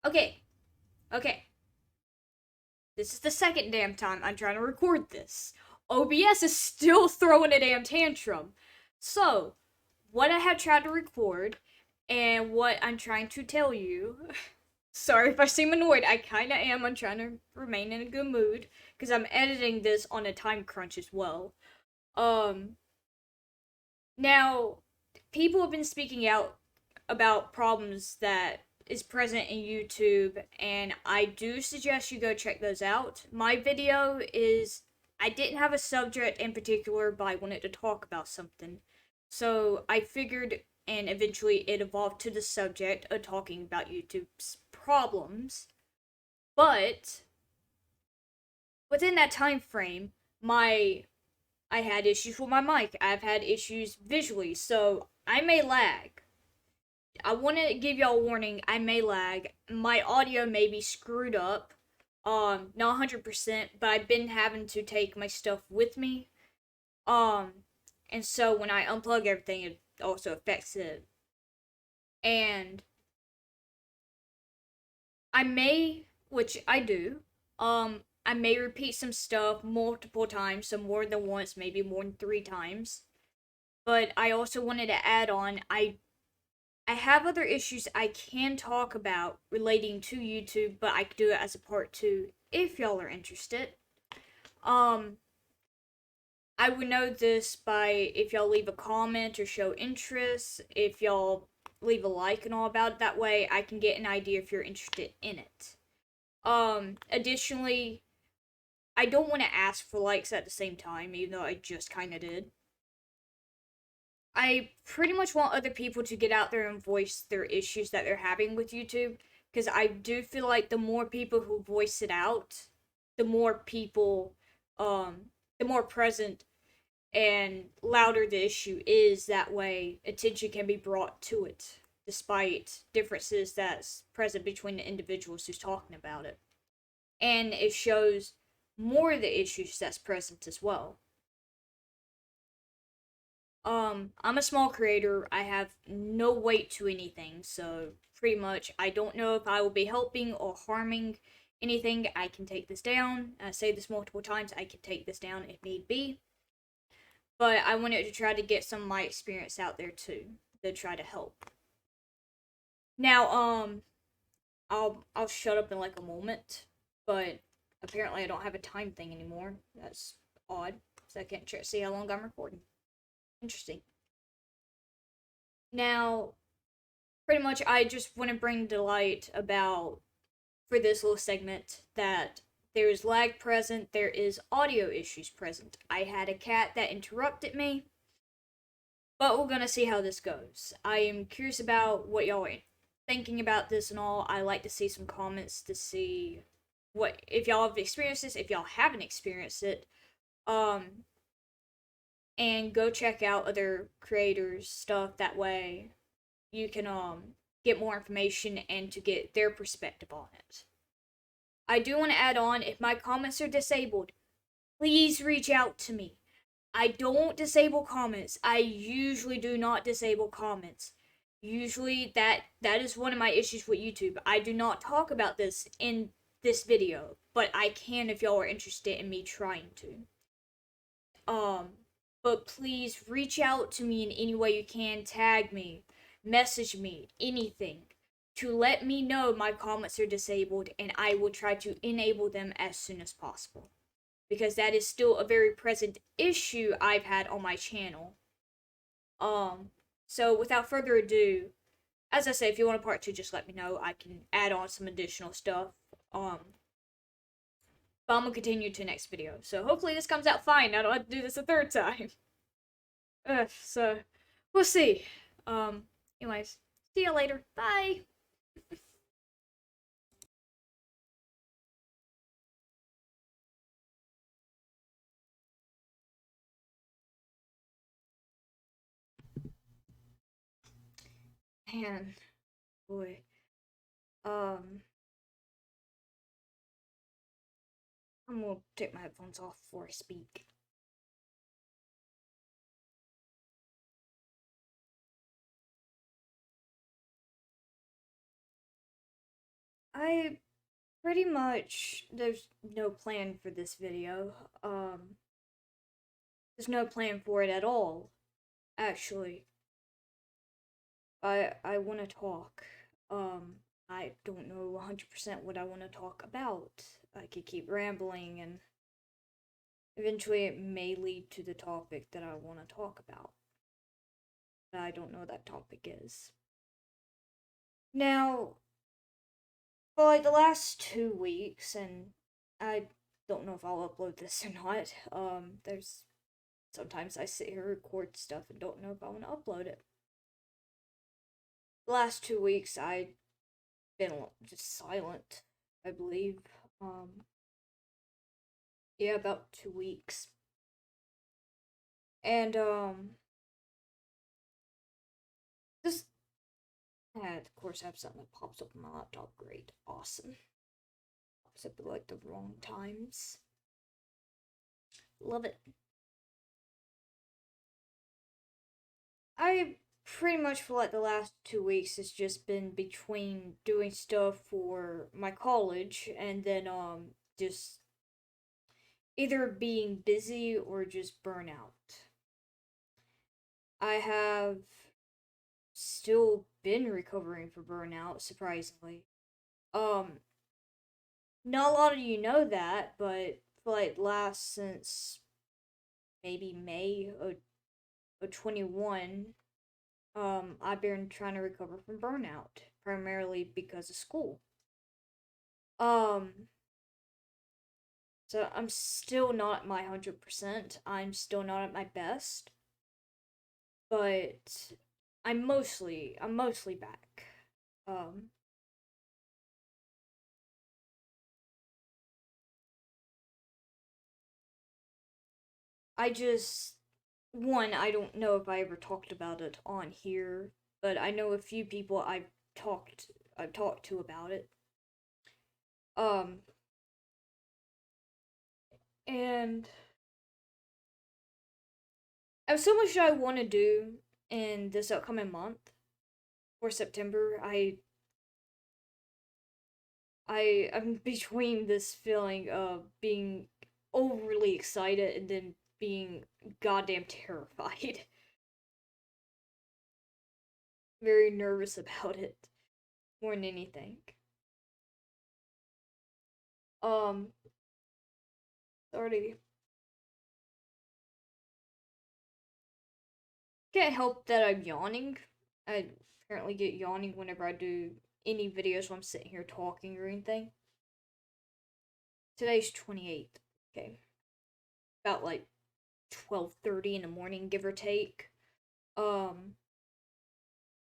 Okay, okay. This is the second damn time I'm trying to record this. OBS is still throwing a damn tantrum. So, what I have tried to record and what I'm trying to tell you. Sorry if I seem annoyed. I kinda am. I'm trying to remain in a good mood because I'm editing this on a time crunch as well. Um, Now, people have been speaking out about problems that is present in YouTube, and I do suggest you go check those out. My video is I didn't have a subject in particular, but I wanted to talk about something. So I figured, and eventually it evolved to the subject of talking about YouTube's problems. But within that time frame, my I had issues with my mic. I've had issues visually, so I may lag. I want to give y'all a warning. I may lag. My audio may be screwed up. Not 100%, but I've been having to take my stuff with me. Um, and so when I unplug everything, it also affects it. And I may, which I do, I may repeat some stuff multiple times, so more than once, maybe more than 3 times. But I also wanted to add on, I have other issues I can talk about relating to YouTube, but I could do it as a part 2 if y'all are interested. Um, I would know this by if y'all leave a comment or show interest, if y'all leave a like and all about it. That way I can get an idea if you're interested in it. Additionally, I don't want to ask for likes at the same time, even though I just kind of did. I pretty much want other people to get out there and voice their issues that they're having with YouTube, because I do feel like the more people who voice it out, the more people, the more present and louder the issue is. That way, attention can be brought to it, despite differences that's present between the individuals who's talking about it, and it shows more of the issues that's present as well. I'm a small creator. I have no weight to anything, so pretty much I don't know if I will be helping or harming anything. I can take this down. I say this multiple times. I can take this down if need be. But I wanted to try to get some of my experience out there too, to try to help. Now, I'll shut up in like a moment, but apparently I don't have a time thing anymore. That's odd. So I can't see how long I'm recording. Interesting. Now, pretty much I just want to bring to light about, for this little segment, that there is lag present, there is audio issues present. I had a cat that interrupted me, but we're gonna see how this goes. I am curious about what y'all are thinking about this and all. I like to see some comments to see what, if y'all have experienced this, if y'all haven't experienced it. And go check out other creators' stuff. That way you can get more information and to get their perspective on it. I do want to add on, if my comments are disabled, please reach out to me. I don't disable comments. I usually do not disable comments. Usually that is one of my issues with YouTube. I do not talk about this in this video, but I can if y'all are interested in me trying to. But please reach out to me in any way you can. Tag me, message me, anything, to let me know my comments are disabled, and I will try to enable them as soon as possible, because that is still a very present issue I've had on my channel. So without further ado, as I say, if you want a part 2, just let me know. I can add on some additional stuff. But I'm gonna continue to the next video. So hopefully this comes out fine. I don't have to do this a third time. So we'll see. Anyways, see you later. Bye. Man, boy. I'm gonna take my headphones off before I speak. I pretty much, there's no plan for this video. There's no plan for it at all, actually. I want to talk. I don't know 100% what I want to talk about. I could keep rambling, and eventually it may lead to the topic that I want to talk about. But I don't know what that topic is. Now, for like the last 2 weeks, and I don't know if I'll upload this or not. There's sometimes I sit here record stuff and don't know if I want to upload it. The last 2 weeks I've been just silent, I believe. Yeah, about 2 weeks. And this of course I have something that pops up on my laptop. Great, awesome. Pops up at like the wrong times. Love it. I pretty much for like the last 2 weeks has just been between doing stuff for my college and then just either being busy or just burnout. I have still been recovering from burnout, surprisingly. Um, not a lot of you know that, but for like last since maybe May of 21, I've been trying to recover from burnout, primarily because of school. Um, so I'm still not at my 100%. I'm still not at my best, but I'm mostly back. Um, I just one, I don't know if I ever talked about it on here, but I know a few people I've talked to about it. Um, and I have so much I want to do in this upcoming month for September. I'm between this feeling of being overly excited and then being goddamn terrified. Very nervous about it more than anything. Um, Already can't help that I'm yawning. I apparently get yawning whenever I do any videos when I'm sitting here talking or anything. Today's 28th. Okay. About like 12:30 in the morning, give or take. Um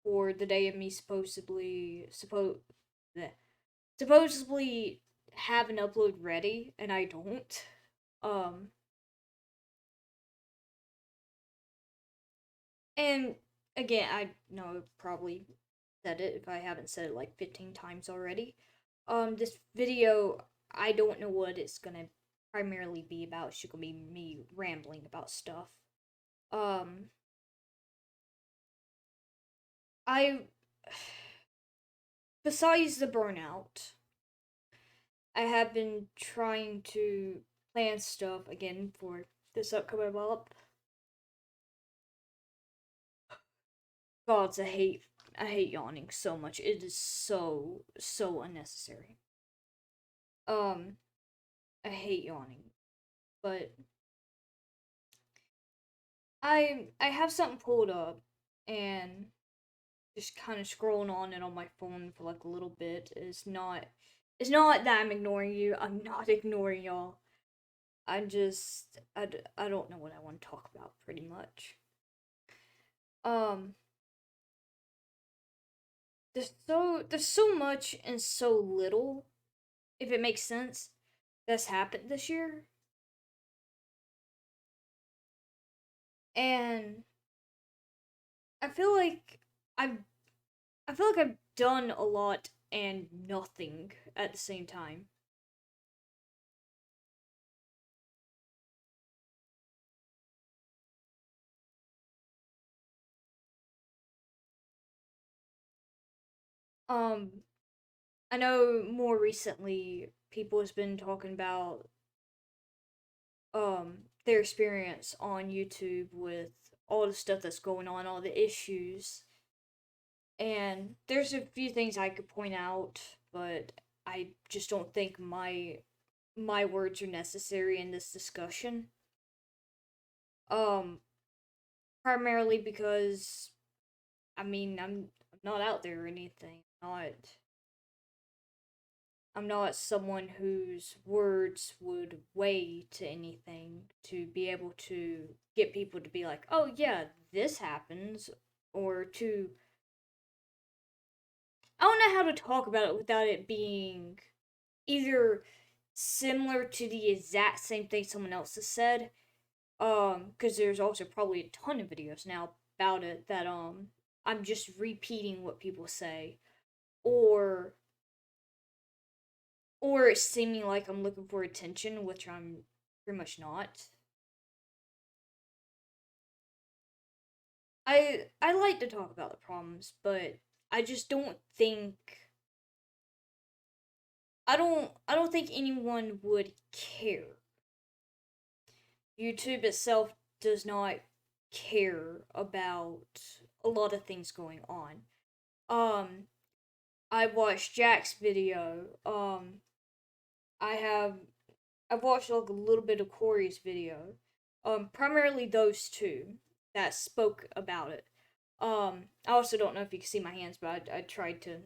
for the day of me supposedly have an upload ready, and I don't. Um and again, I know I've probably said it if I haven't said it like 15 times already. This video, I don't know what it's gonna primarily be about. It's gonna be me rambling about stuff. Um, I, besides the burnout, I have been trying to plan stuff again for this upcoming month. Gods, I hate yawning so much. It is so unnecessary. Um, I hate yawning, but I have something pulled up and just kind of scrolling on it on my phone for like a little bit. It's not that I'm ignoring you. I'm not ignoring y'all. I don't know what I want to talk about pretty much. Um there's so much and so little, if it makes sense, that's happened this year. And I feel like I've I feel like I've done a lot and nothing at the same time. Um I know more recently people has been talking about their experience on YouTube with all the stuff that's going on, all the issues. And there's a few things I could point out, but I just don't think my words are necessary in this discussion. Um Primarily because I mean, I'm not out there or anything. I'm not someone whose words would weigh to anything to be able to get people to be like, "Oh yeah, this happens," or to I don't know how to talk about it without it being either similar to the exact same thing someone else has said. Because there's also probably a ton of videos now about it that I'm just repeating what people say, or it's seeming like I'm looking for attention, which I'm pretty much not. I like to talk about the problems, but I just don't think I don't think anyone would care. YouTube itself does not care about a lot of things going on. Um I watched Jack's video. I have I've watched like a little bit of Corey's video. Primarily those two that spoke about it. I also don't know if you can see my hands, but I tried to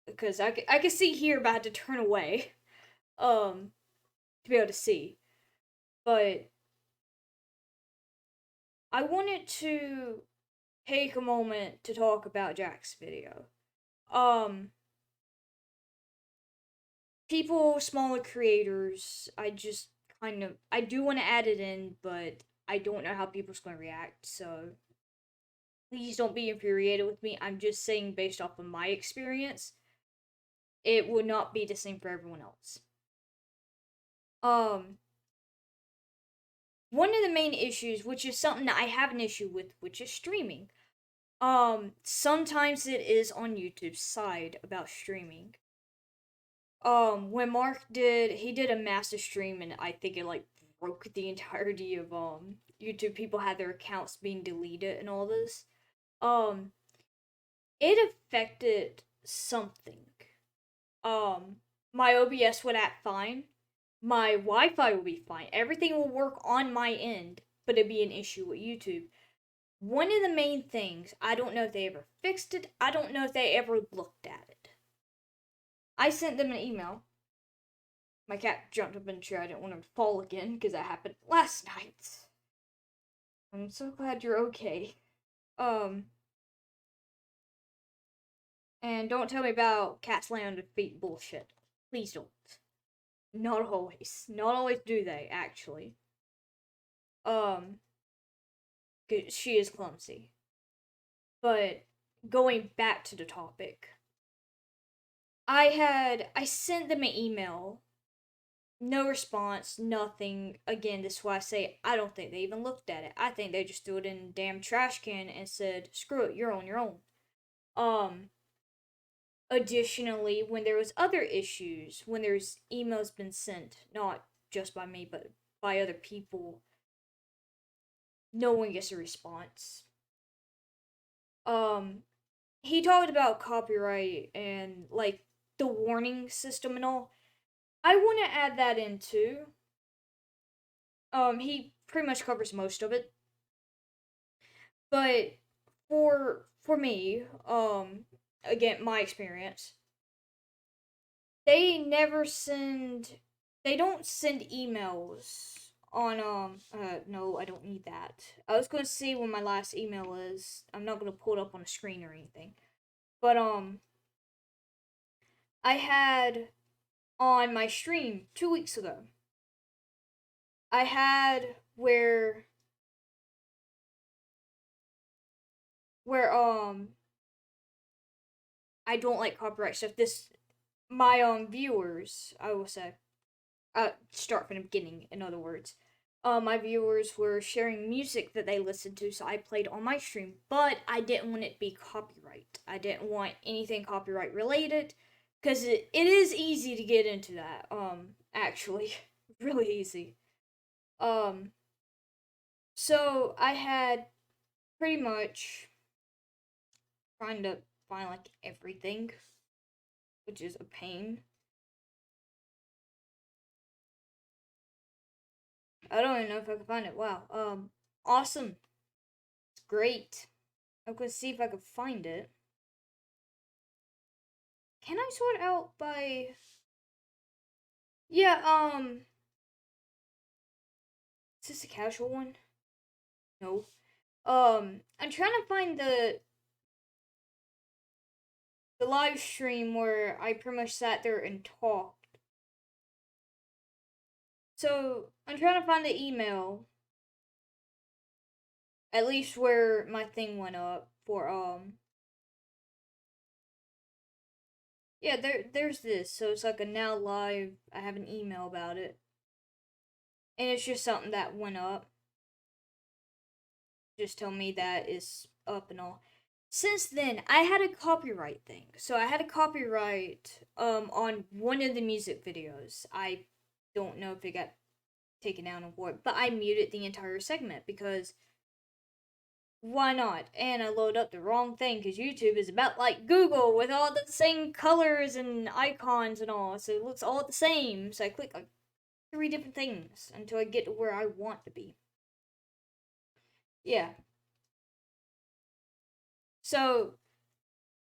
because I could see here, but I had to turn away to be able to see. But I wanted to take a moment to talk about Jack's video. Um, People, smaller creators, I do want to add it in, but I don't know how people's going to react, so please don't be infuriated with me. I'm just saying, based off of my experience, it would not be the same for everyone else. Um, One of the main issues, which is something that I have an issue with, which is streaming. Sometimes it is on YouTube's side about streaming. When Mark did a massive stream, and I think it like broke the entirety of YouTube. People had their accounts being deleted and all this. Um, it affected something. Um, my OBS would act fine. My Wi-Fi will be fine. Everything will work on my end, but it'd be an issue with YouTube. One of the main things, I don't know if they ever fixed it. I don't know if they ever looked at it. I sent them an email. My cat jumped up in the chair. I didn't want him to fall again because that happened last night. I'm so glad you're okay. Um, and don't tell me about cats laying on their feet bullshit. Please don't. Not always. Not always do they, actually. Um, she is clumsy. But going back to the topic, I sent them an email. No response, nothing. Again, this is why I say I don't think they even looked at it. I think they just threw it in a damn trash can and said, "Screw it, you're on your own." Um, Additionally, when there was other issues, when there's emails been sent, not just by me but by other people, no one gets a response. Um, he talked about copyright and like the warning system and all. I want to add that in too. He pretty much covers most of it, but for me, again, my experience, they never send, they don't send emails on no, I don't need that. I was going to see when my last email is. I'm not going to pull it up on a screen or anything, but I had on my stream 2 weeks ago. I had where I don't like copyright stuff. This my viewers, I will say, start from the beginning. In other words, my viewers were sharing music that they listened to, so I played on my stream. But I didn't want it to be copyright. I didn't want anything copyright related. because it is easy to get into that. Actually, really easy. So I had pretty much trying to find like everything, which is a pain. I don't even know if I can find it. Wow. Awesome. It's great. I'm gonna see if I can find it. Can I sort out by? Yeah. Is this a casual one? No. I'm trying to find the live stream where I pretty much sat there and talked. So I'm trying to find the email, at least where my thing went up for Yeah, there's this. So it's like a now live. I have an email about it, and it's just something that went up. Just tell me that it's up and all. Since then, I had a copyright thing. So I had a copyright on one of the music videos. I don't know if it got taken down or what, but I muted the entire segment because why not? And I load up the wrong thing because YouTube is about like Google with all the same colors and icons and all, so it looks all the same. So I click like 3 different things until I get to where I want to be. Yeah. So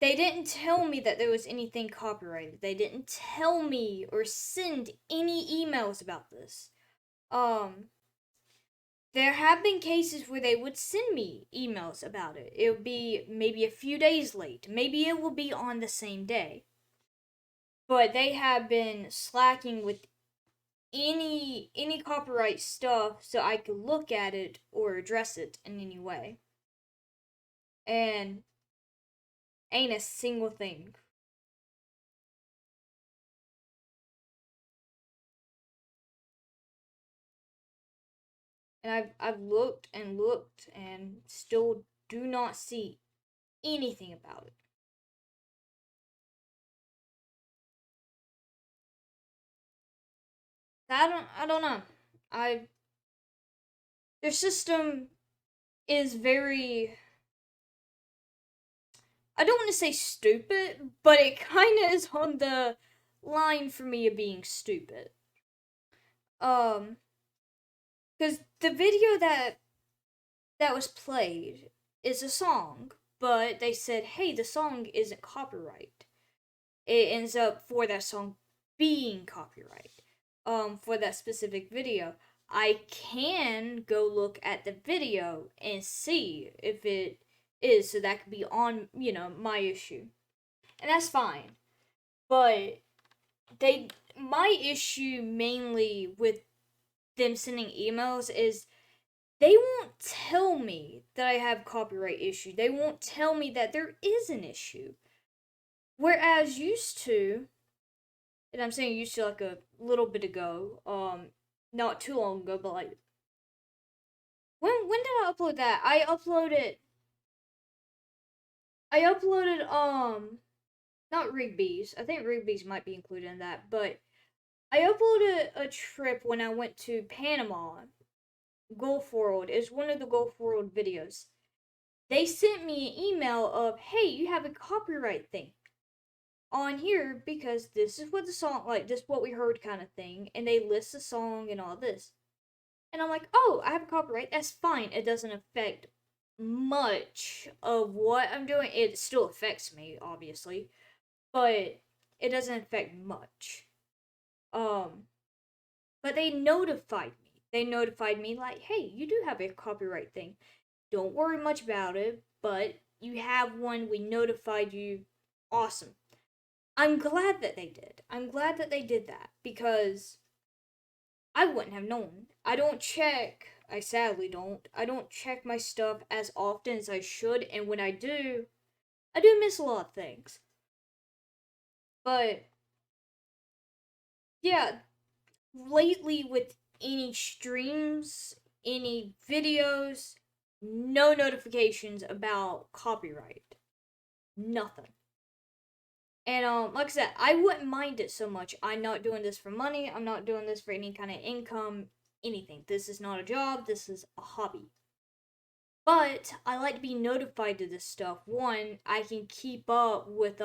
they didn't tell me that there was anything copyrighted. They didn't tell me or send any emails about this. There have been cases where they would send me emails about it. It would be maybe a few days late. Maybe it will be on the same day. But they have been slacking with any copyright stuff so I could look at it or address it in any way. And ain't a single thing. And I've looked and still do not see anything about it. I don't know. I Their system is very, I don't want to say stupid, but it kind of is on the line for me of being stupid. Because the video that was played is a song, but they said, hey, the song isn't copyright. It ends up for that song being copyright. For that specific video. I can go look at the video and see if it is, so that could be on, my issue. And that's fine. But my issue mainly with them sending emails is they won't tell me that I have copyright issue. They won't tell me that there is an issue. Whereas used to, and I'm saying used to like a little bit ago, not too long ago, but like when did I upload that? I uploaded not Rigby's. I think Rigby's might be included in that, but I uploaded a trip when I went to Panama, Gulf World. It's one of the Gulf World videos. They sent me an email of, hey, you have a copyright thing on here because this is what the song, like, this is what we heard kind of thing, and they list the song and all this. And I'm like, oh, I have a copyright, that's fine. It doesn't affect much of what I'm doing. It still affects me, obviously, but it doesn't affect much. But they notified me. They notified me like, hey, you do have a copyright thing. Don't worry much about it, but you have one. We notified you. Awesome. I'm glad that they did. I'm glad that they did that because I wouldn't have known. I sadly don't. I don't check my stuff as often as I should, and when I do miss a lot of things. But yeah, lately with any streams, any videos, no notifications about copyright. Nothing. And like I said, I wouldn't mind it so much. I'm not doing this for money. I'm not doing this for any kind of income, anything. This is not a job. This is a hobby. But I like to be notified of this stuff. One, I can keep up with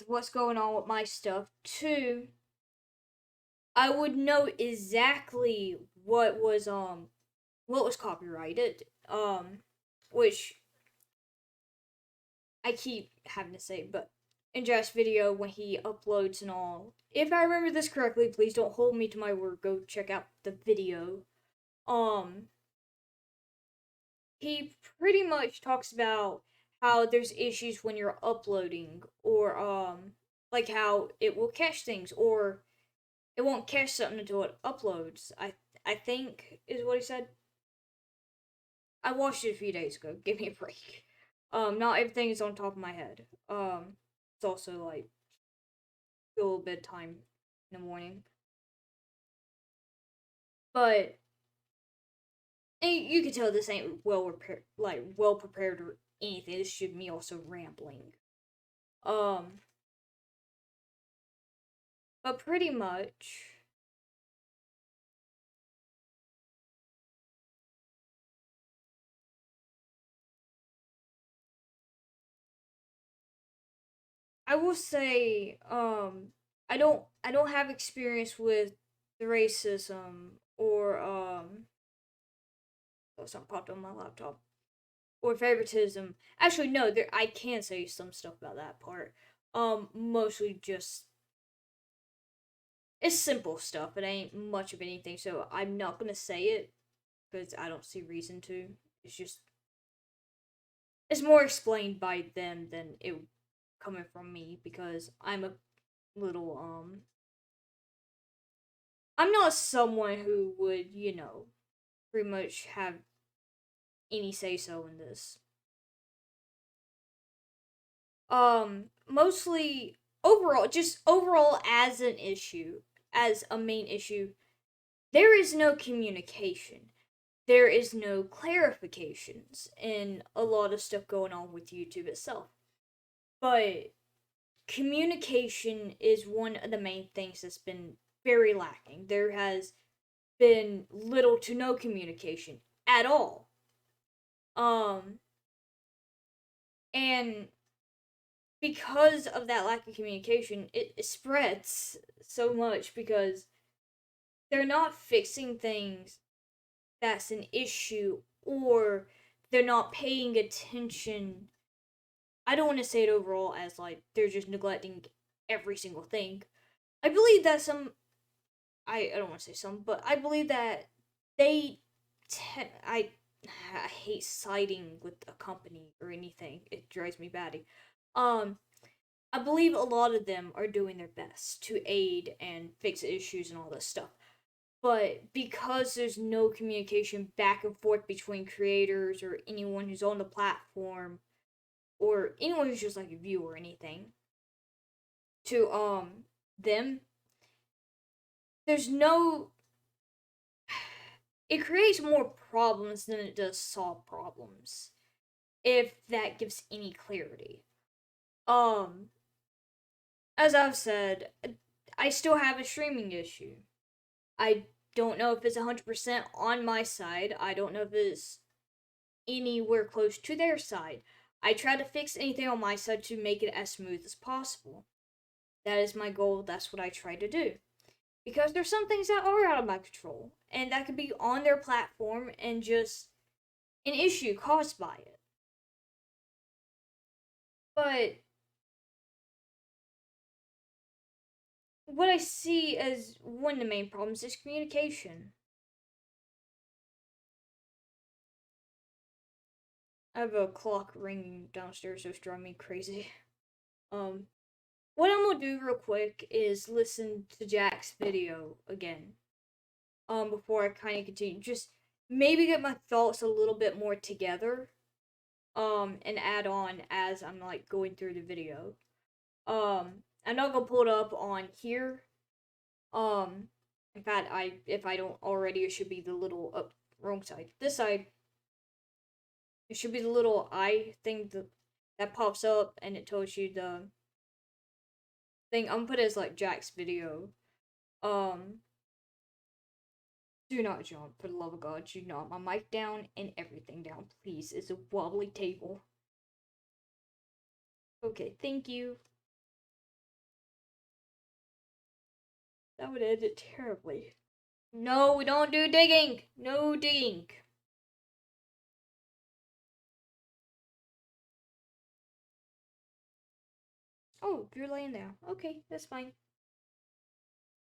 what's going on with my stuff. Two, I would know exactly what was copyrighted. Which I keep having to say, but in Jeff's video when he uploads and all, if I remember this correctly, please don't hold me to my word. Go check out the video. He pretty much talks about how there's issues when you're uploading, or like how it will cache things, or it won't cache something until it uploads. I think is what he said. I watched it a few days ago. Give me a break. Not everything is on top of my head. It's also like a little bit of time in the morning. But you can tell this ain't well prepared or anything. This should me also rambling. Um, but pretty much, I will say, I don't have experience with the racism or oh, something popped on my laptop, or favoritism. Actually, no, I can say some stuff about that part. Mostly just it's simple stuff. It ain't much of anything, so I'm not gonna say it because I don't see reason to. It's just it's more explained by them than it coming from me because I'm a little I'm not someone who would, pretty much have any say so in this. Mostly overall, just overall as an issue, as a main issue, there is no communication. There is no clarifications in a lot of stuff going on with YouTube itself. But communication is one of the main things that's been very lacking. There has been little to no communication at all. Um, and because of that lack of communication, it spreads so much because they're not fixing things that's an issue, or they're not paying attention. I don't want to say it overall as like they're just neglecting every single thing. I believe that I don't want to say some, but I believe that they I hate siding with a company or anything. It drives me batty. Um I believe a lot of them are doing their best to aid and fix issues and all this stuff. But because there's no communication back and forth between creators or anyone who's on the platform or anyone who's just like a viewer or anything to them, there's no it creates more problems than it does solve problems, if that gives any clarity. Um, as I've said, I still have a streaming issue. I don't know if it's 100% on my side. I don't know if it's anywhere close to their side. I try to fix anything on my side to make it as smooth as possible. That is my goal. That's what I try to do. Because there's some things that are out of my control, and that could be on their platform and just an issue caused by it. But what I see as one of the main problems is communication. I have a clock ringing downstairs, so it's driving me crazy. Um, what I'm gonna do real quick is listen to Jack's video again. Before I kind of continue, just maybe get my thoughts a little bit more together. And add on as I'm like going through the video. I'm not gonna pull it up on here. In fact, if I don't already, it should be the little wrong side. This side. It should be the little eye thing. that pops up and it tells you the thing. I'm gonna put it as like Jack's video. Um, do not jump, for the love of God, do not. My mic down and everything down, please. It's a wobbly table. Okay, thank you. That would end it terribly. No, we don't do digging. No digging. Oh, you're laying there. Okay, that's fine.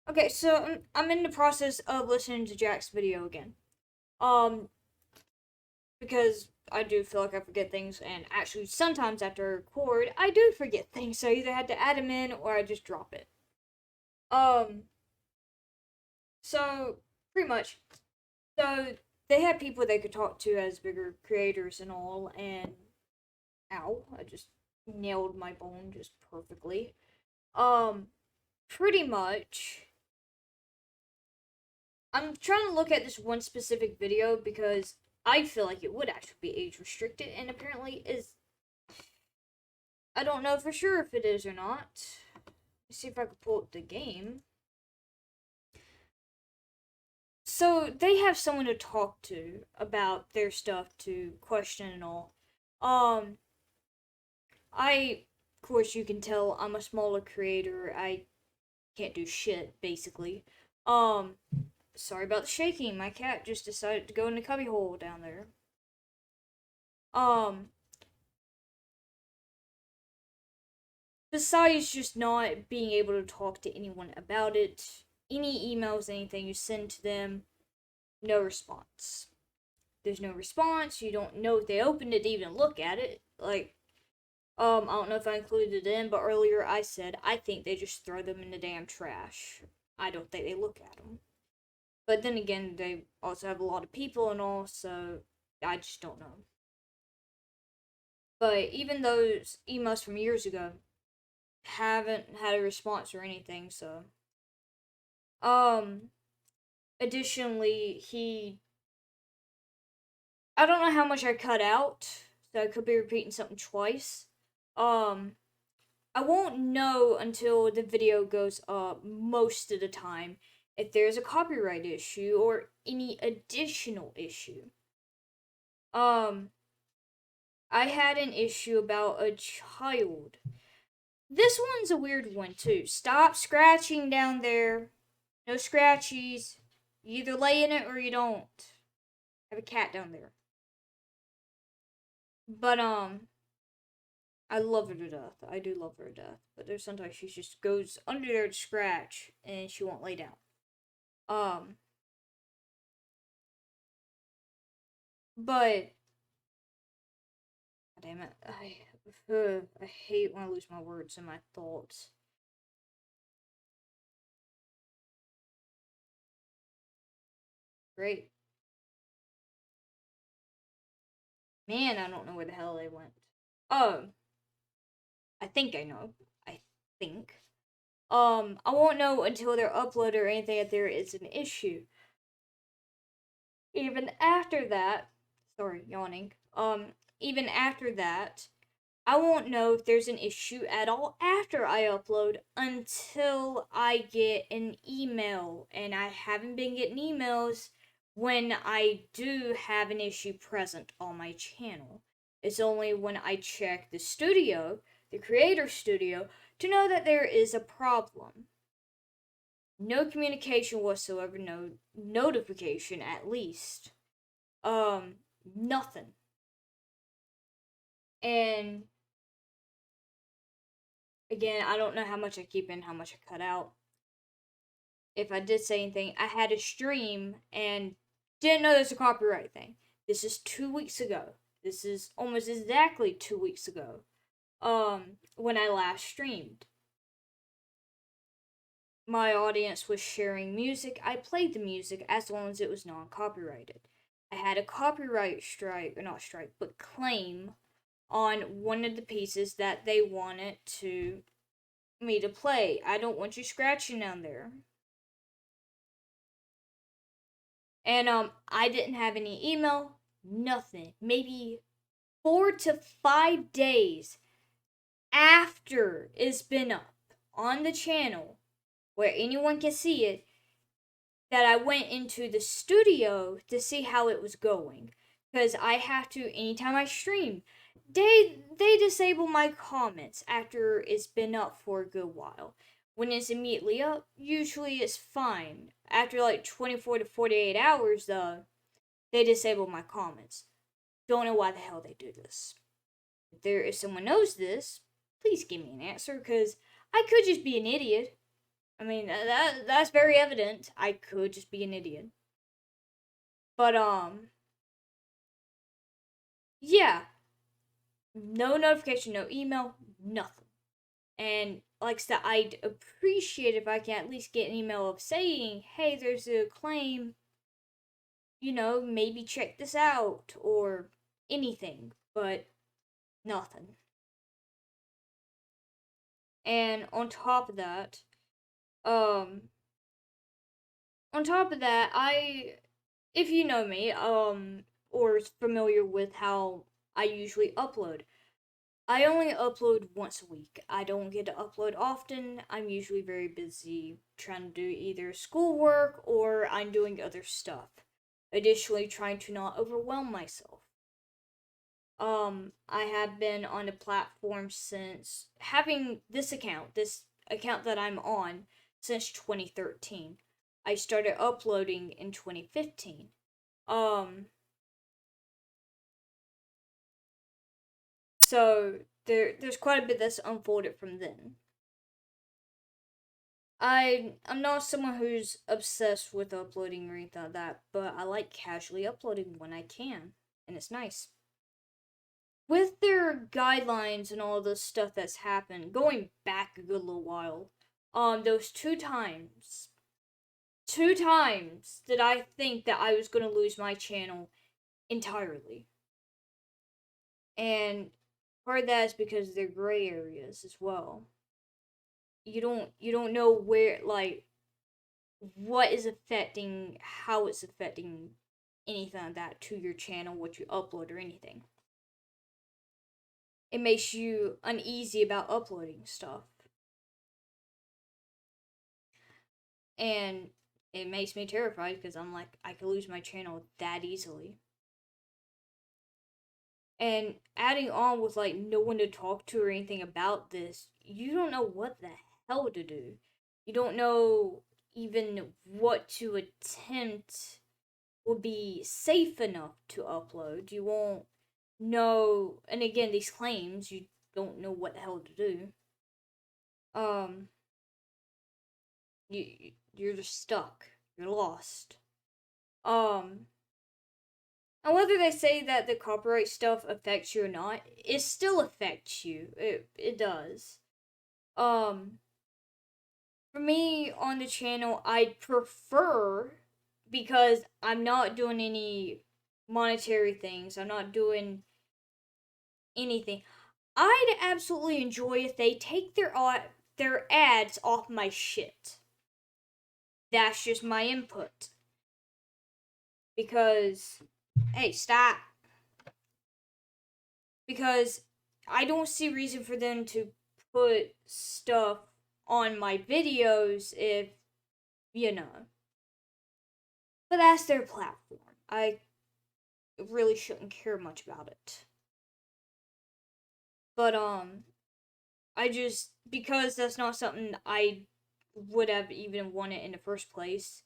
Okay, so I'm in the process of listening to Jack's video again. Because I do feel like I forget things, and actually sometimes after I record, I do forget things. So I either had to add them in or I just drop it. Um, so pretty much, so they had people they could talk to as bigger creators and all, and ow, I just nailed my bone just perfectly. Um, pretty much, I'm trying to look at this one specific video because I feel like it would actually be age restricted, and apparently is. I don't know for sure if it is or not. Let's see if I can pull up the game. So they have someone to talk to about their stuff, to question and all. I, of course, you can tell I'm a smaller creator. I can't do shit basically. Um, Sorry about the shaking. My cat just decided to go in the cubbyhole down there. Um, Besides just not being able to talk to anyone about it, any emails, anything you send to them, no response. There's no response. You don't know if they opened it to even look at it. Like, I don't know if I included it in, but earlier I said I think they just throw them in the damn trash. I don't think they look at them. But then again, they also have a lot of people and all, so I just don't know. But even those emails from years ago haven't had a response or anything, so. Um, Additionally, I don't know how much I cut out, so I could be repeating something twice. Um, I won't know until the video goes up most of the time if there's a copyright issue or any additional issue. Um, I had an issue about a child. This one's a weird one too. Stop scratching down there. No scratchies. You either lay in it or you don't. I have a cat down there. But I love her to death. I do love her to death. But there's sometimes she just goes under there to scratch and she won't lay down. Um but damn it. I hate when I lose my words and my thoughts. Great. Man, I don't know where the hell they went. I think I know. I think. I won't know until they're uploaded or anything if there is an issue. Even after that, sorry, yawning. Even after that, I won't know if there's an issue at all after I upload until I get an email. And I haven't been getting emails when I do have an issue present on my channel. It's only when I check the studio, the creator studio, to know that there is a problem. No communication whatsoever, no notification at least. Nothing. And again, I don't know how much I keep in, how much I cut out. If I did say anything, I had a stream and didn't know there's a copyright thing. This is 2 weeks ago. This is almost exactly 2 weeks ago. When I last streamed. My audience was sharing music. I played the music as long as it was non-copyrighted. I had a copyright strike, or not strike, but claim on one of the pieces that they wanted me to play. I don't want you scratching down there. And I didn't have any email, nothing. Maybe 4 to 5 days after it's been up on the channel where anyone can see it, that I went into the studio to see how it was going. Because I have to, anytime I stream, they disable my comments after it's been up for a good while. When it's immediately up, usually it's fine. After like 24 to 48 hours, though, they disable my comments. Don't know why the hell they do this. If someone knows this, please give me an answer, because I could just be an idiot. I mean, that's very evident. I could just be an idiot. But, yeah. No notification, no email, nothing. And, like I said, I'd appreciate if I can at least get an email of saying, hey, there's a claim, maybe check this out, or anything. But, nothing. And on top of that, if you know me, or is familiar with how I usually upload, I only upload once a week. I don't get to upload often. I'm usually very busy trying to do either schoolwork or I'm doing other stuff. Additionally, trying to not overwhelm myself. I have been on the platform since having this account that I'm on, since 2013. I started uploading in 2015. So there's quite a bit that's unfolded from then. I'm not someone who's obsessed with uploading or anything like that, but I like casually uploading when I can, and it's nice. With their guidelines and all the stuff that's happened, going back a good little while, those two times that I think that I was gonna lose my channel entirely. And part of that is because they're gray areas as well. You don't know where, like, what is affecting, how it's affecting anything like that to your channel, what you upload or anything. It makes you uneasy about uploading stuff. And it makes me terrified because I'm like, I could lose my channel that easily. And adding on with like no one to talk to or anything about this, you don't know what the hell to do. You don't know even what to attempt would be safe enough to upload. You won't know, and again, these claims, you don't know what the hell to do. You're just stuck. You're lost. And whether they say that the copyright stuff affects you or not, it still affects you. It does. For me on the channel, I'd prefer, because I'm not doing any monetary things. I'm not doing anything. I'd absolutely enjoy if they take their ads off my shit. That's just my input. Because, hey, stop. Because I don't see reason for them to put stuff on my videos if, you know. But that's their platform. I really shouldn't care much about it. But, I just, because that's not something I would have even wanted in the first place,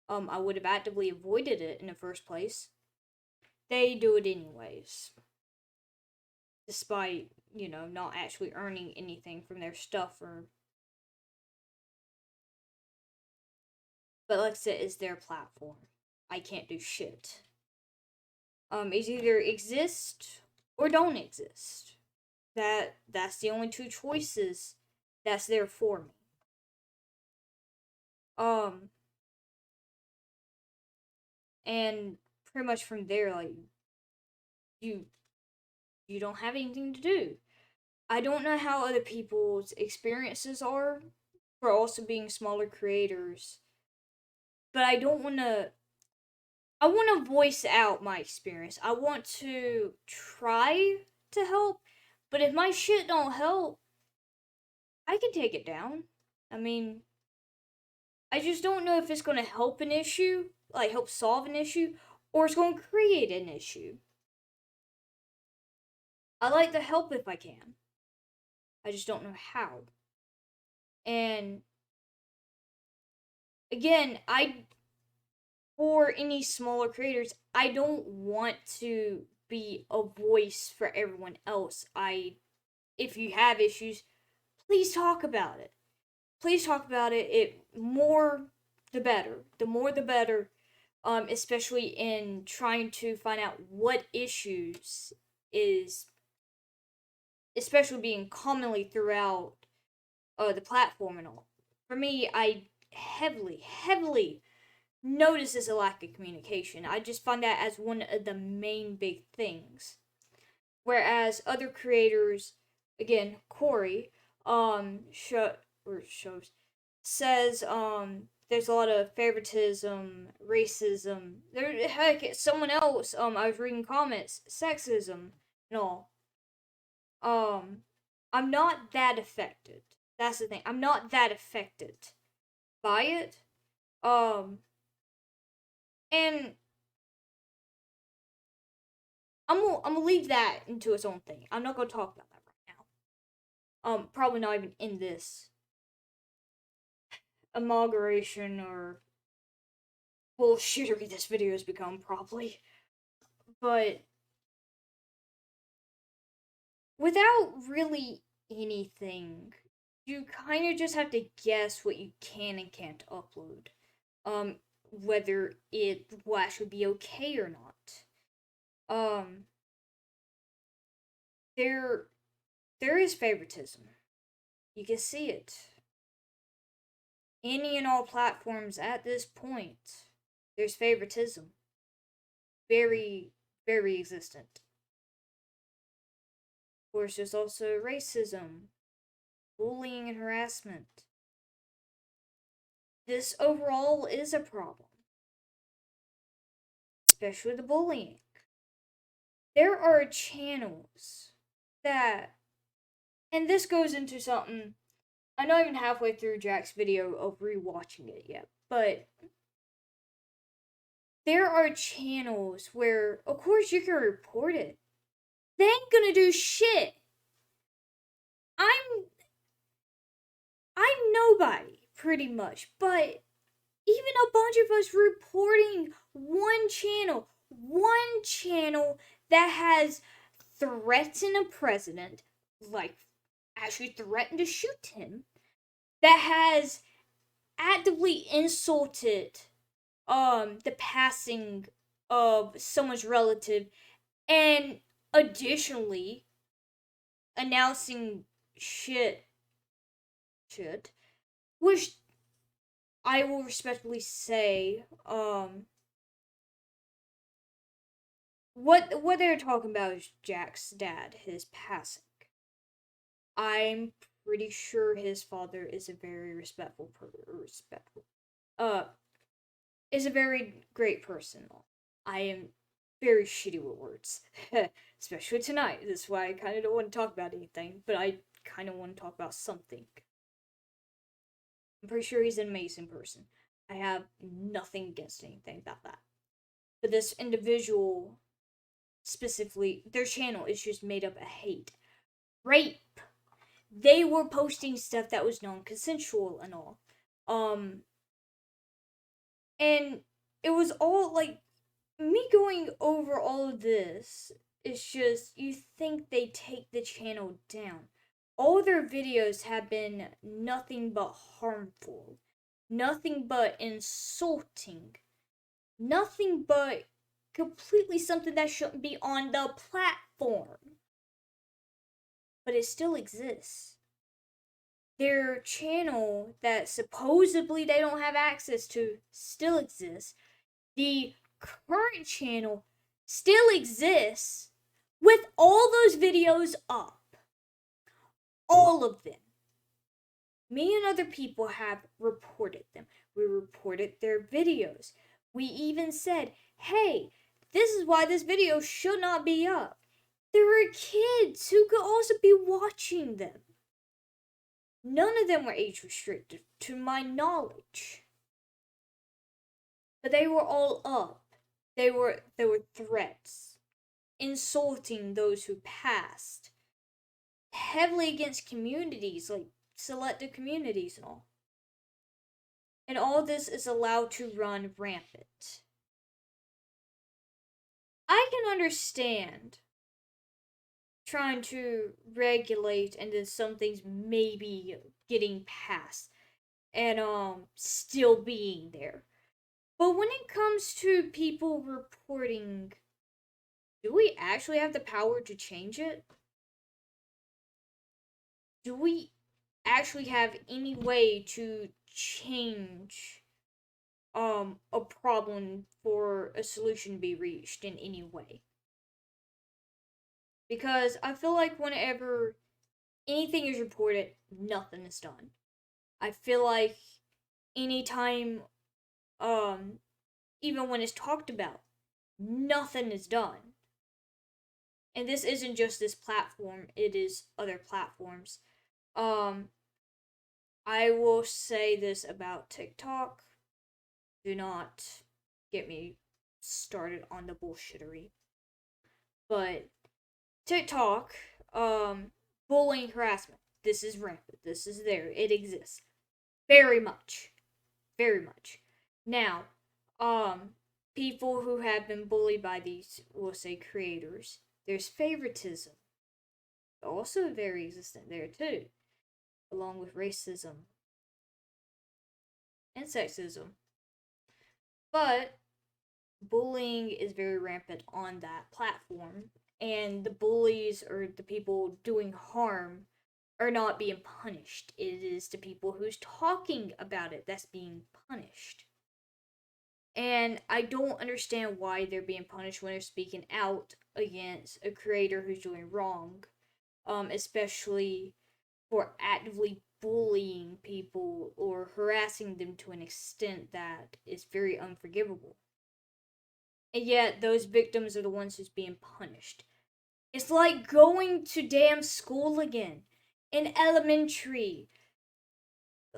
I would have actively avoided it in the first place. They do it anyways. Despite, not actually earning anything from their stuff or. But like I said, it's their platform. I can't do shit. It's either exist or don't exist. That's the only two choices that's there for me. And pretty much from there, like, you don't have anything to do. I don't know how other people's experiences are for also being smaller creators, but I don't want to I want to voice out my experience. I want to try to help, but if my shit don't help, I can take it down. I mean, I just don't know if it's going to help an issue, like help solve an issue, or it's going to create an issue. I like to help if I can. I just don't know how. And again, for any smaller creators, I don't want to be a voice for everyone else. If you have issues, please talk about it. Please talk about it. More the better. The more the better. Especially in trying to find out what issues is, especially being commonly throughout the platform and all. For me, I heavily notices a lack of communication. I just find that as one of the main big things. Whereas other creators, again, Corey, shows says there's a lot of favoritism, racism. Someone else I was reading comments, sexism and all. I'm not that affected. That's the thing. I'm not that affected by it. And I'm gonna leave that into its own thing. I'm not gonna talk about that right now. Probably not even in this amalgamation or bullshittery this video has become, probably. But without really anything, you kind of just have to guess what you can and can't upload. Whether it will actually be okay or not. There is favoritism. You can see it. Any and all platforms at this point, there's favoritism. Very, very existent. Of course, there's also racism, bullying, and harassment. This overall is a problem. Especially the bullying. There are channels that, and this goes into something, I'm not even halfway through Jack's video of rewatching it yet, but there are channels where, of course, you can report it. They ain't gonna do shit. I'm nobody, pretty much, but even a bunch of us reporting one channel that has threatened a president, like actually threatened to shoot him, that has actively insulted the passing of someone's relative, and additionally announcing shit, which I will respectfully say, what they're talking about is Jack's dad, his passing. I'm pretty sure his father is a very is a very great person. I am very shitty with words, especially tonight. This is why I kind of don't want to talk about anything, but I kind of want to talk about something. I'm pretty sure he's an amazing person. I have nothing against anything about that. But this individual, specifically, their channel is just made up of hate. Rape. They were posting stuff that was non-consensual and all. And it was all, like, me going over all of this, it's just, you think they take the channel down. All their videos have been nothing but harmful. Nothing but insulting. Nothing but completely something that shouldn't be on the platform. But it still exists. Their channel that supposedly they don't have access to still exists. The current channel still exists with all those videos up. All of them. Me and other people have reported them. We reported their videos. We even said, hey, this is why this video should not be up. There are kids who could also be watching them. None of them were age restricted, to my knowledge. But they were all up. There were threats, insulting those who passed, heavily against communities, like selected communities and all. And all this is allowed to run rampant. I can understand trying to regulate and then some things maybe getting past and still being there. But when it comes to people reporting, do we actually have the power to change it? Do we actually have any way to change a problem for a solution to be reached in any way? Because I feel like whenever anything is reported, nothing is done. I feel like anytime even when it's talked about, nothing is done. And this isn't just this platform, it is other platforms. I will say this about TikTok. Do not get me started on the bullshittery. But TikTok, bullying, harassment, this is rampant. This is there. It exists. Very much. Very much. Now, people who have been bullied by these, we'll say, creators, there's favoritism. Also very existent there too. Along with racism and sexism. But bullying is very rampant on that platform, and the bullies or the people doing harm are not being punished. It is the people who's talking about it that's being punished. And I don't understand why they're being punished when they're speaking out against a creator who's doing wrong, especially for actively bullying people or harassing them to an extent that is very unforgivable. And yet, those victims are the ones who's being punished. It's like going to damn school again. In elementary.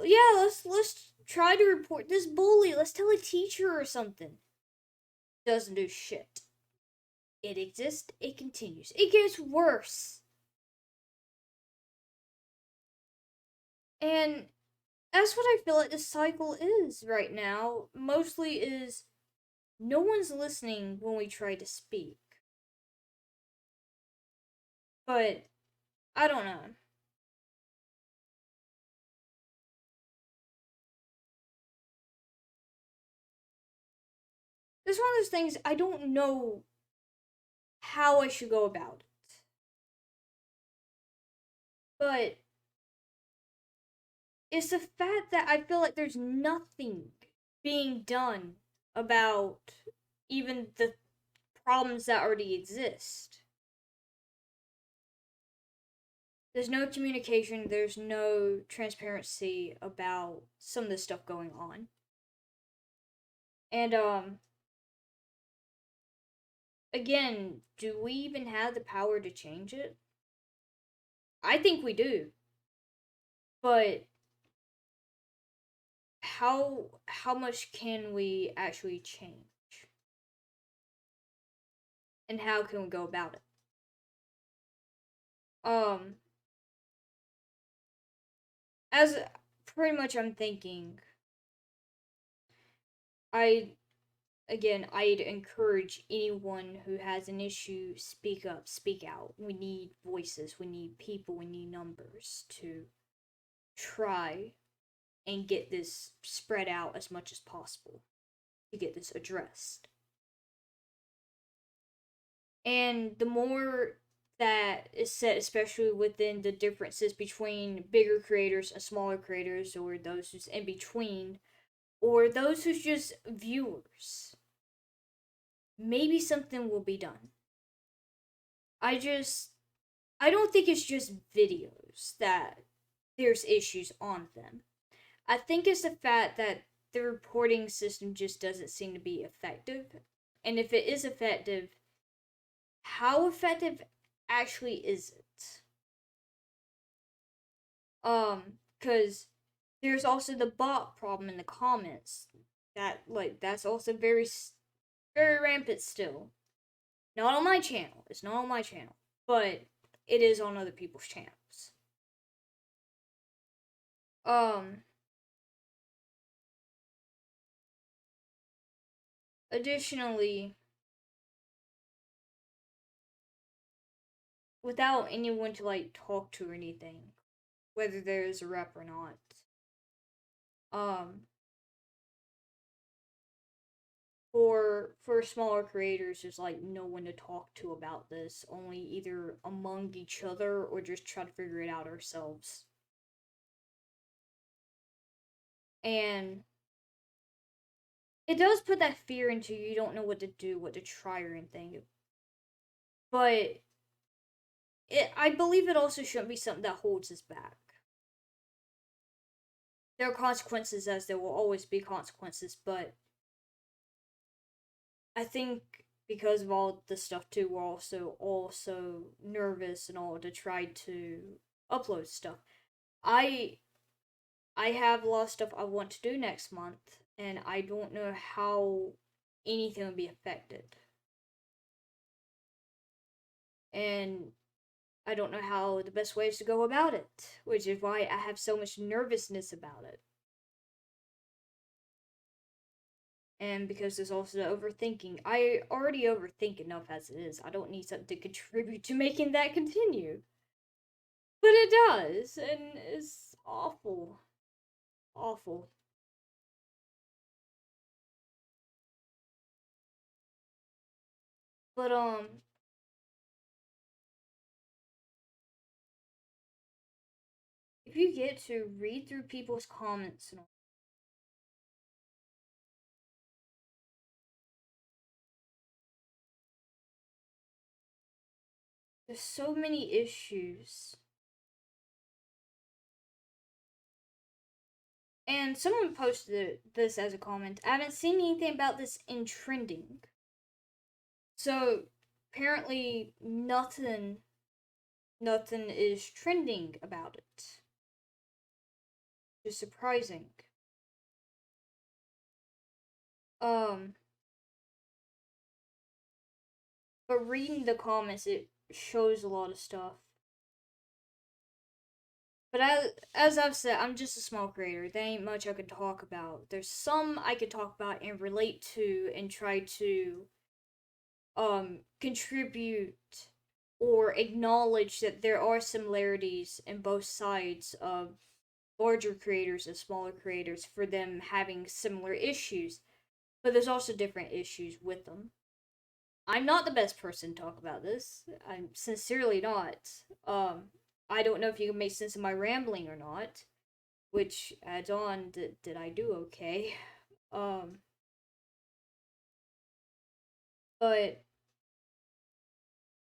Yeah, let's try to report this bully. Let's tell a teacher or something. Doesn't do shit. It exists, it continues. It gets worse. And that's what I feel like this cycle is right now. Mostly is no one's listening when we try to speak. But I don't know. This is one of those things I don't know how I should go about it. But it's the fact that I feel like there's nothing being done about even the problems that already exist. There's no communication, there's no transparency about some of the stuff going on. And again, do we even have the power to change it? I think we do. But how much can we actually change? And how can we go about it? As pretty much I'm thinking, I'd encourage anyone who has an issue, speak up, speak out. We need voices, we need people, we need numbers to try and get this spread out as much as possible to get this addressed. And the more that is said, especially within the differences between bigger creators and smaller creators, or those who's in between, or those who's just viewers, maybe something will be done. I don't think it's just videos that there's issues on them. I think it's the fact that the reporting system just doesn't seem to be effective. And if it is effective, how effective actually is it? Because there's also the bot problem in the comments. That's also very rampant still. Not on my channel. It's not on my channel, but it is on other people's channels. Additionally, without anyone to like talk to or anything, whether there is a rep or not, um, for smaller creators, there's like no one to talk to about this, only either among each other or just try to figure it out ourselves. And it does put that fear into you. You don't know what to do, what to try or anything. But I believe it also shouldn't be something that holds us back. There are consequences, as there will always be consequences, but I think because of all this stuff too, we're also nervous and all to try to upload stuff. I have a lot of stuff I want to do next month, and I don't know how anything will be affected. And I don't know how the best way is to go about it, which is why I have so much nervousness about it. And because there's also the overthinking. I already overthink enough as it is. I don't need something to contribute to making that continue. But it does, and it's awful. Awful. But, if you get to read through people's comments and all, there's so many issues. And someone posted this as a comment. I haven't seen anything about this in trending. So apparently nothing is trending about it. Just surprising. But reading the comments, it shows a lot of stuff. But as I've said, I'm just a small creator. There ain't much I could talk about. There's some I could talk about and relate to and try to contribute or acknowledge that there are similarities in both sides of larger creators and smaller creators for them having similar issues. But there's also different issues with them. I'm not the best person to talk about this. I'm sincerely not. I don't know if you can make sense of my rambling or not, which adds on, did I do okay? But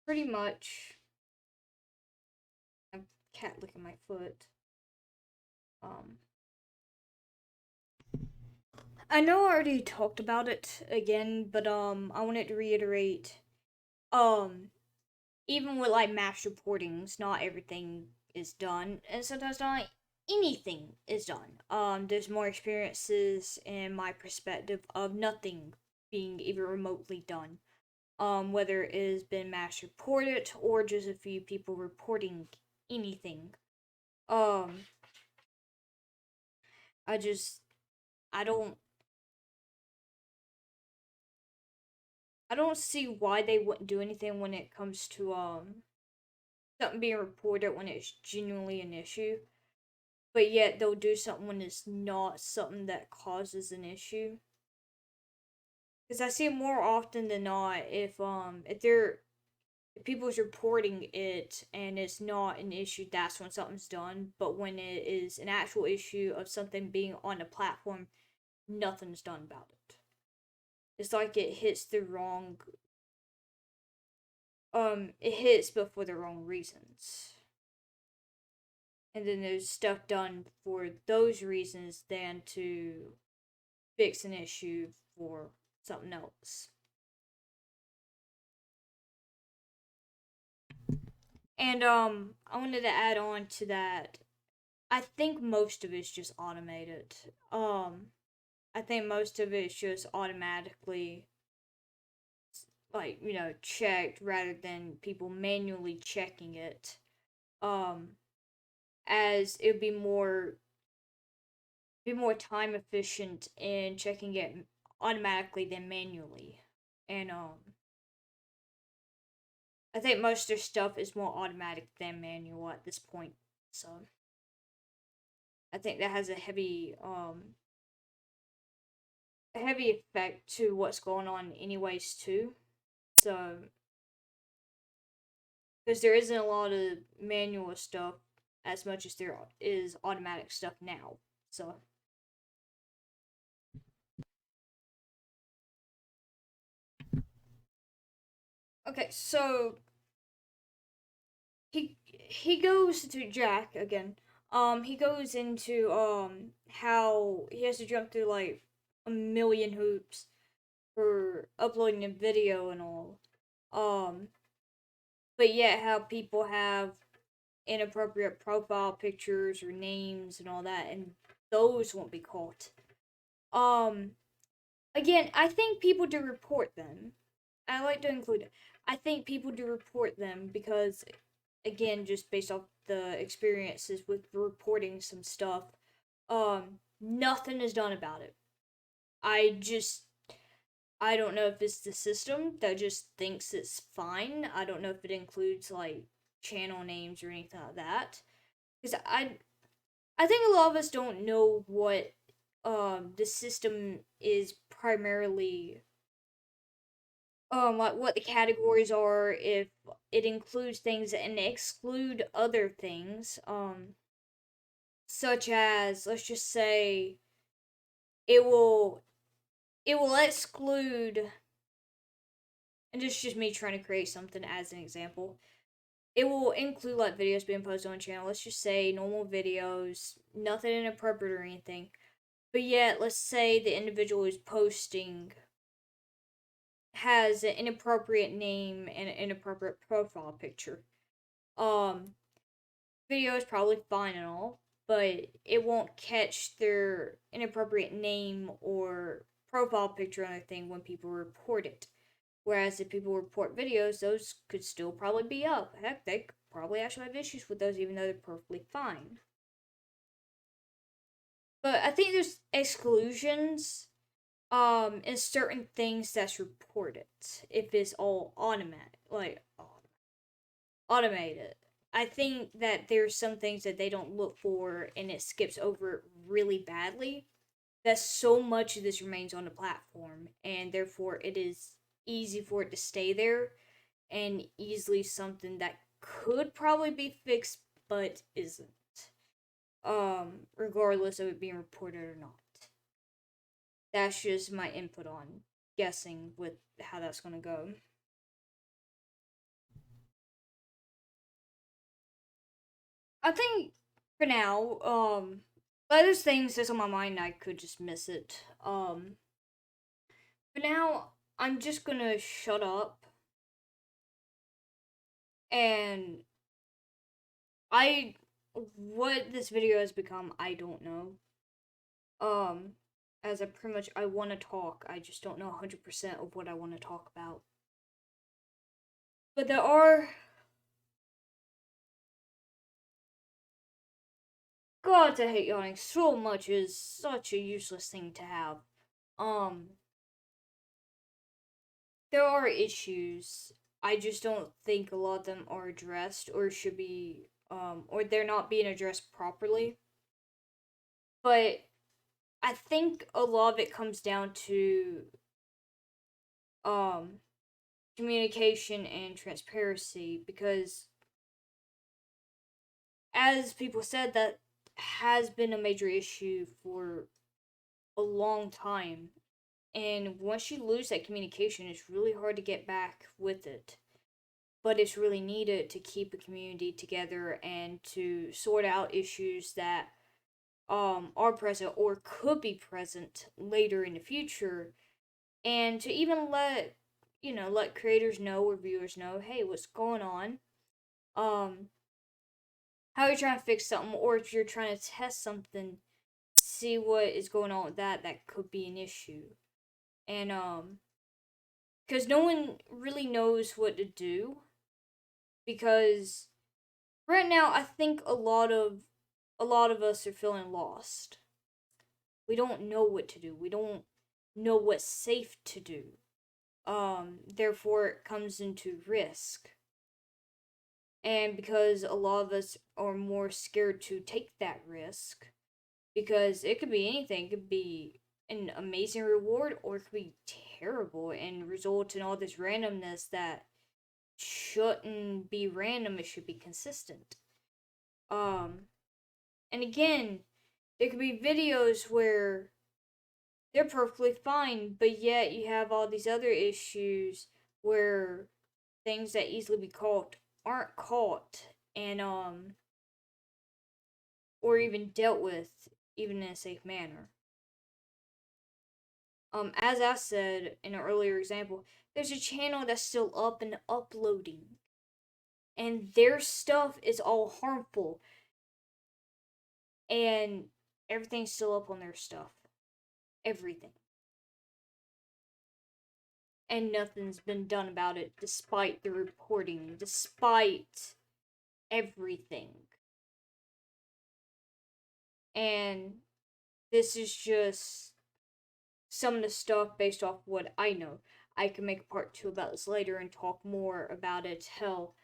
pretty much, a cat licking my foot. I know I already talked about it again, but I wanted to reiterate, even with like mass reportings, not everything is done, and sometimes not anything is done. There's more experiences in my perspective of nothing being even remotely done. Whether it has been mass reported or just a few people reporting anything. I just I don't I don't see why they wouldn't do anything when it comes to something being reported when it's genuinely an issue. But yet they'll do something when it's not something that causes an issue. Because I see it more often than not if people's reporting it and it's not an issue, that's when something's done. But when it is an actual issue of something being on a platform, nothing's done about it. It's like it hits the wrong it hits but for the wrong reasons. And then there's stuff done for those reasons than to fix an issue for something else. And I wanted to add on to that. I think most of it's just automated. I think most of it's just automatically, like, checked rather than people manually checking it. As it would be more time efficient in checking it automatically than manually. And I think most of their stuff is more automatic than manual at this point. So I think that has a heavy effect to what's going on anyways too. So because there isn't a lot of manual stuff as much as there is automatic stuff now. So okay, so he goes to Jack again. He goes into how he has to jump through like a million hoops for uploading a video and all. But yet how people have inappropriate profile pictures or names and all that, and those won't be caught. Again, I think people do report them. I like to include it. I think people do report them because, again, just based off the experiences with reporting some stuff, nothing is done about it. I don't know if it's the system that just thinks it's fine. I don't know if it includes like channel names or anything like that. Because I think a lot of us don't know what the system is primarily, like what the categories are, if it includes things and exclude other things, such as, let's just say, it will exclude, and this is just me trying to create something as an example. It will include like videos being posted on the channel. Let's just say normal videos, nothing inappropriate or anything. But yet, let's say the individual who's posting has an inappropriate name and an inappropriate profile picture. Video is probably fine and all, but it won't catch their inappropriate name or profile picture on the thing when people report it. Whereas if people report videos, those could still probably be up. Heck, they could probably actually have issues with those even though they're perfectly fine. But I think there's exclusions in certain things that's reported if it's all automated. I think that there's some things that they don't look for and it skips over really badly. That so much of this remains on the platform, and therefore it is easy for it to stay there, and easily something that could probably be fixed but isn't. Regardless of it being reported or not. That's just my input on guessing with how that's gonna go. I think for now, but there's things that's on my mind I could just miss it. For now, I'm just gonna shut up and what this video has become, I don't know. As I pretty much, I want to talk, I just don't know 100% of what I want to talk about. But there are... God, I hate yawning so much. It is such a useless thing to have. There are issues. I just don't think a lot of them are addressed or should be, or they're not being addressed properly. But I think a lot of it comes down to, communication and transparency, because as people said, that has been a major issue for a long time. And once you lose that communication, it's really hard to get back with it. But it's really needed to keep a community together and to sort out issues that are present or could be present later in the future, and to even let creators know or viewers know, hey, what's going on, how you're trying to fix something, or if you're trying to test something, see what is going on with that could be an issue. And because no one really knows what to do, because right now I think a lot of us are feeling lost. We don't know what to do. We don't know what's safe to do. Therefore it comes into risk. And because a lot of us are more scared to take that risk, because it could be anything, it could be an amazing reward or it could be terrible and result in all this randomness that shouldn't be random, it should be consistent. And again, there could be videos where they're perfectly fine, but yet you have all these other issues where things that easily be caught aren't caught, and or even dealt with even in a safe manner. As I said in an earlier example, there's a channel that's still up and uploading, and their stuff is all harmful, and everything's still up on their stuff. Everything. And nothing's been done about it despite the reporting, despite everything. And this is just some of the stuff based off what I know. I can make a part 2 about this later and talk more about it. Hell,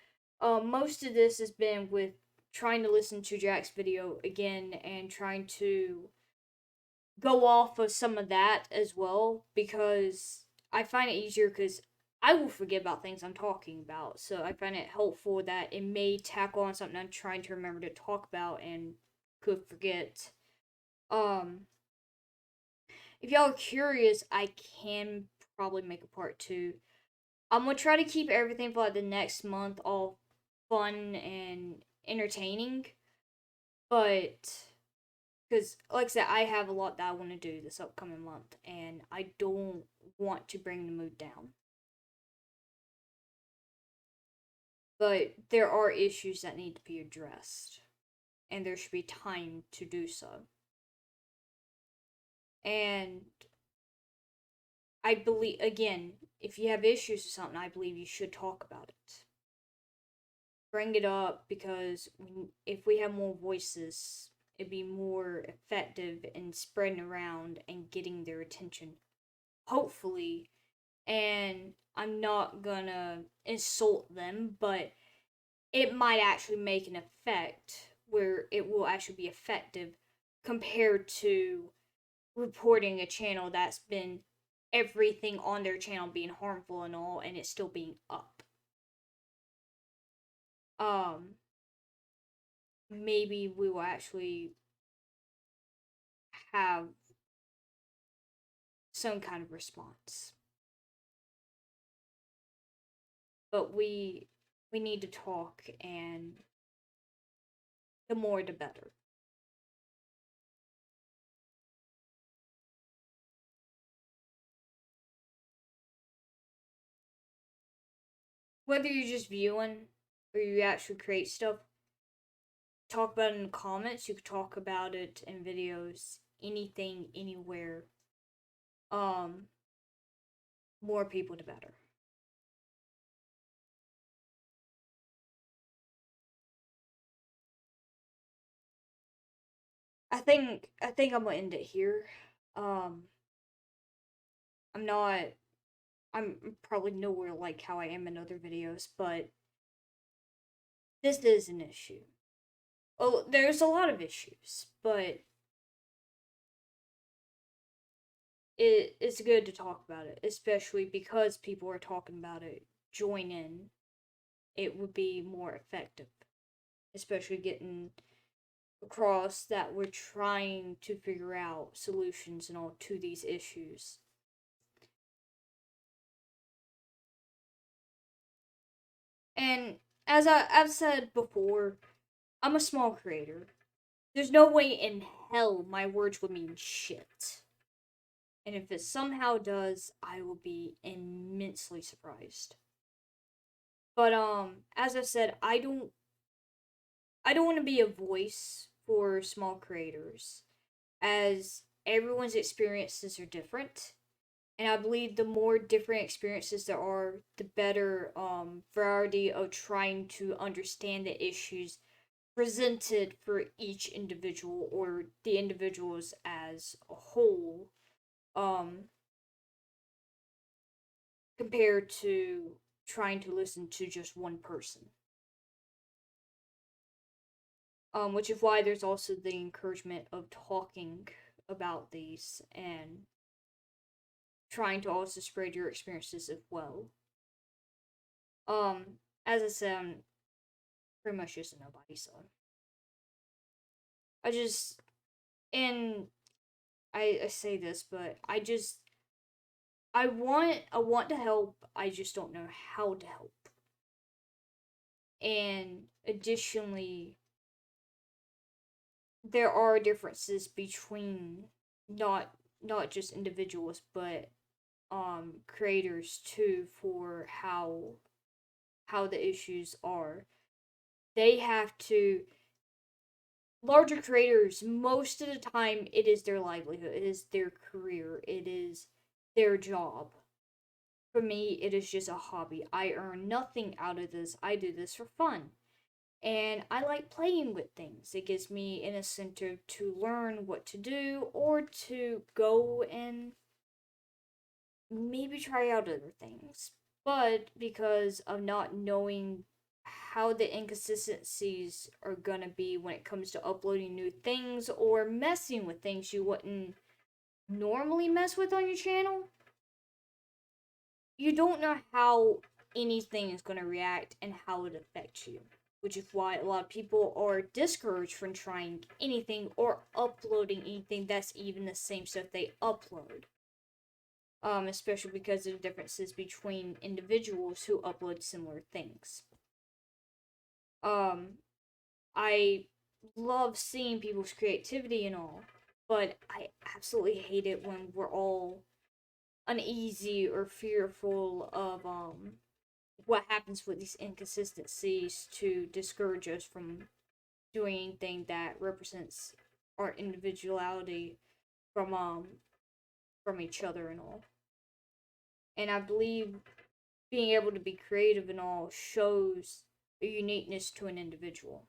most of this has been with trying to listen to Jack's video again and trying to go off of some of that as well, because I find it easier because I will forget about things I'm talking about. So I find it helpful that it may tackle on something I'm trying to remember to talk about and could forget. If y'all are curious, I can probably make a part 2. I'm gonna try to keep everything for like the next month all fun and entertaining, but because like I said, I have a lot that I want to do this upcoming month, and I don't want to bring the mood down. But there are issues that need to be addressed, and there should be time to do so. And I believe, again, if you have issues with something, I believe you should talk about it. Bring it up, because if we have more voices, it'd be more effective in spreading around and getting their attention. Hopefully. And I'm not gonna insult them, but it might actually make an effect where it will actually be effective compared to reporting a channel that's been everything on their channel being harmful and all, and it's still being up. Maybe we will actually have some kind of response. But we need to talk, and the more the better. Whether you're just viewing or you actually create stuff, talk about it in the comments. You could talk about it in videos, anything, anywhere. More people the better. I think I'm gonna end it here. I'm not. I'm probably nowhere like how I am in other videos, but this is an issue. Oh, there's a lot of issues, but it's good to talk about it, especially because people are talking about it. Join in. It would be more effective, especially getting across that we're trying to figure out solutions and all to these issues. And as I've said before, I'm a small creator. There's no way in hell my words would mean shit. And if it somehow does, I will be immensely surprised. But as I said, I don't want to be a voice for small creators, as everyone's experiences are different. And I believe the more different experiences there are, the better variety of trying to understand the issues presented for each individual or the individuals as a whole, um, compared to trying to listen to just one person. Which is why there's also the encouragement of talking about these and trying to also spread your experiences as well. As I said, I'm pretty much just a nobody, so I just and I say this, but I want to help. I just don't know how to help. And additionally, there are differences between not just individuals, but creators too, for how the issues are. They have to Larger creators, most of the time it is their livelihood, it is their career, it is their job. For me, it is just a hobby. I earn nothing out of this. I do this for fun. And I like playing with things. It gives me an incentive to learn what to do or to go and maybe try out other things. But because of not knowing how the inconsistencies are gonna be when it comes to uploading new things or messing with things you wouldn't normally mess with on your channel, you don't know how anything is gonna react and how it affects you. Which is why a lot of people are discouraged from trying anything or uploading anything that's even the same stuff they upload. Especially because of the differences between individuals who upload similar things. I love seeing people's creativity and all, but I absolutely hate it when we're all uneasy or fearful of what happens with these inconsistencies to discourage us from doing anything that represents our individuality from each other and all. And I believe being able to be creative and all shows a uniqueness to an individual.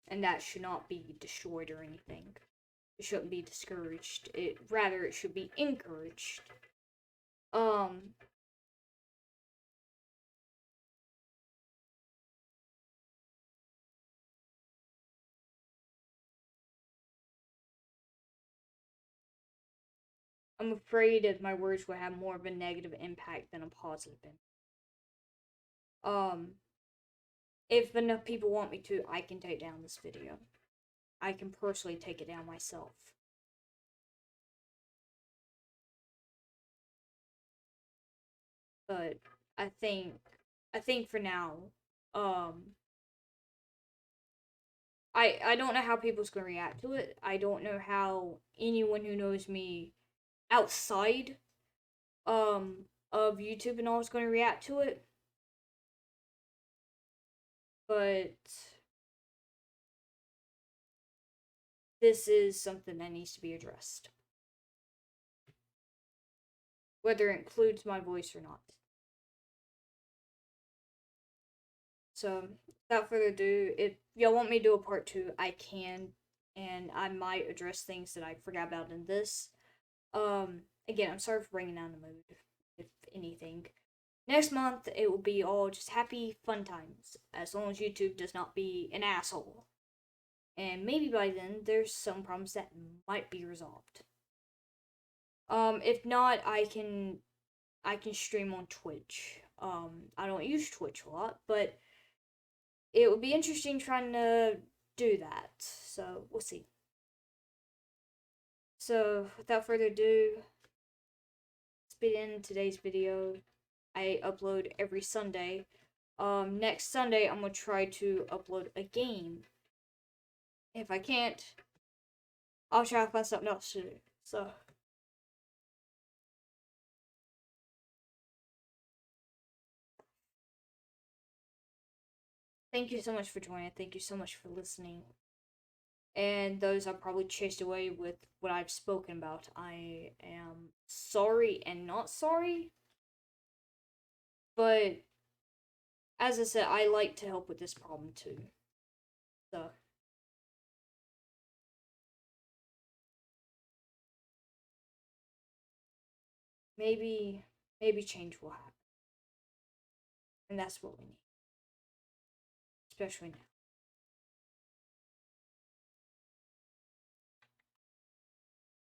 And that should not be destroyed or anything. It shouldn't be discouraged. It should be encouraged. I'm afraid that my words will have more of a negative impact than a positive impact. If enough people want me to, I can take down this video. I can personally take it down myself. But I think for now, I don't know how people's gonna react to it. I don't know how anyone who knows me outside of YouTube and all is gonna react to it. But this is something that needs to be addressed. Whether it includes my voice or not. So, without further ado, if y'all want me to do a part 2, I can. And I might address things that I forgot about in this. Again, I'm sorry for bringing down the mood, if anything. Next month, it will be all just happy, fun times, as long as YouTube does not be an asshole. And maybe by then, there's some problems that might be resolved. If not, I can stream on Twitch. I don't use Twitch a lot, but it would be interesting trying to do that. So, we'll see. So, without further ado, let's begin today's video. I upload every Sunday. Next Sunday, I'm gonna try to upload a game. If I can't, I'll try to find something else to do. So. Thank you so much for joining. Thank you so much for listening. And those I probably chased away with what I've spoken about. I am sorry and not sorry. But as I said, I like to help with this problem too. So maybe change will happen. And that's what we need. Especially now.